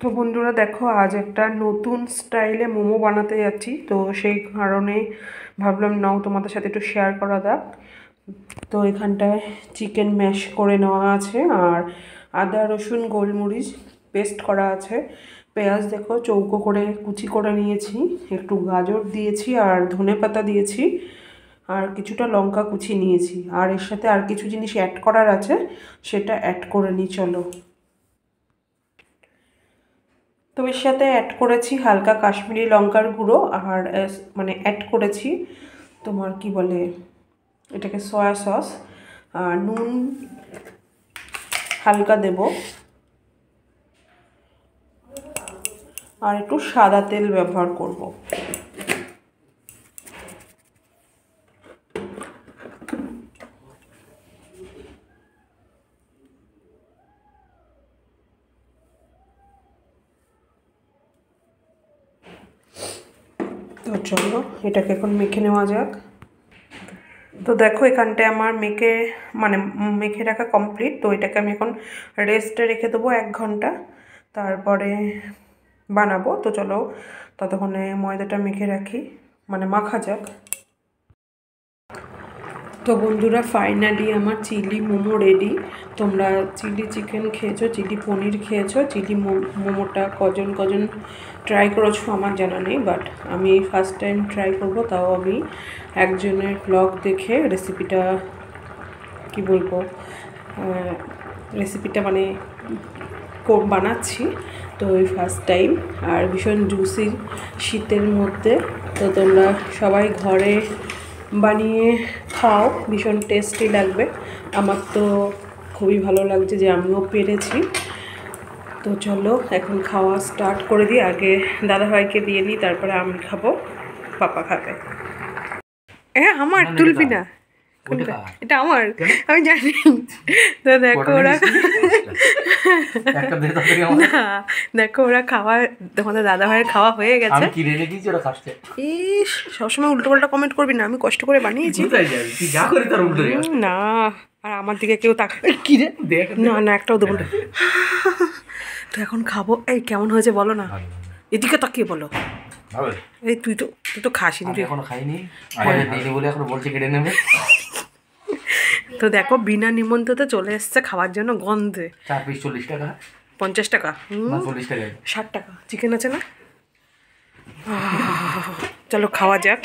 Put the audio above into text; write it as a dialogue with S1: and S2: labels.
S1: তো বন্ধুরা দেখো, আজ একটা নতুন স্টাইলে মোমো বানাতে যাচ্ছি। তো সেই কারণে ভাবলাম নাও তোমাদের সাথে একটু শেয়ার করা যাক। তো এখানটায় চিকেন ম্যাশ করে নেওয়া আছে, আর আদা রসুন গোলমরিচ পেস্ট করা আছে। পেঁয়াজ দেখো চৌকো করে কুচি করে নিয়েছি, একটু গাজর দিয়েছি আর ধনেপাতা দিয়েছি, আর কিছুটা লঙ্কা কুচি নিয়েছি। আর এর সাথে আর কিছু জিনিস অ্যাড করার আছে, সেটা অ্যাড করে নিই চলো। তো এর সাথে অ্যাড করেছি হালকা কাশ্মীরি লঙ্কার গুঁড়ো, আর মানে অ্যাড করেছি তোমার কি বলে এটাকে, সয়া সস। আর নুন হালকা দেব, আর একটু সাদা তেল ব্যবহার করব। তো চলো এটাকে এখন মেখে নেওয়া যাক। তো দেখো এখানটায় আমার মেখে রাখা কমপ্লিট। তো এটাকে আমি এখন রেস্টে রেখে দেবো 1 ঘন্টা, তারপরে বানাবো। তো চলো ততক্ষণে ময়দাটা মেখে রাখি, মাখা যাক। তো বন্ধুরা ফাইনালি আমার চিলি মোমো রেডি। তোমরা চিলি চিকেন খেয়েছো, চিলি পনির খেয়েছো, চিলি মোমোটা কজন ট্রাই করেছো আমার জানা নেই, বাট আমি ফার্স্ট টাইম ট্রাই করব। তাও আমি একজনের ব্লগ দেখে রেসিপিটা কি বলবো, রেসিপিটা বানাচ্ছি। তো ওই ফার্স্ট টাইম, আর ভীষণ জুসি শীতের মধ্যে। তো তোমরা সবাই ঘরে বানিয়ে খাও, ভীষণ টেস্টি লাগবে। আমার তো খুবই ভালো লাগছে যে আমিও পেরেছি। তো চলো এখন খাওয়া স্টার্ট করে দিই। আগে দাদাভাইকে দিয়ে নিই, তারপরে আমি খাবো, পাপা খাবে। হ্যাঁ আমার, তুলবি না? এটা আমার, আমি জানি। তো দেখো ওরা না, দেখো ওরা খাওয়া, তোমাদের দাদা ভাইয়ের খাওয়া হয়ে গেছে। ইস, সবসময় উল্টো পাল্টা কমেন্ট করবি না, আমি কষ্ট করে বানিয়েছি না। আর আমার দিকে কেউ কি রে, না না একটাও দেবো না। তো এখন খাবো। এই কেমন হয়েছে বলো না, এদিকে তাকিয়ে বলো। এই তুই তো খাসনি, তুই এখনো খাইনি বলে এখন বলছে কেটে নেবে। তো দেখো বিনা নিমন্ত্রণে চলে এসছে খাওয়ার জন্য, গন্ধে। 4 পিস 40 টাকা, 50 টাকা, 40 টাকা, 60 টাকা চিকেন আছে না। চলো খাওয়া যাক।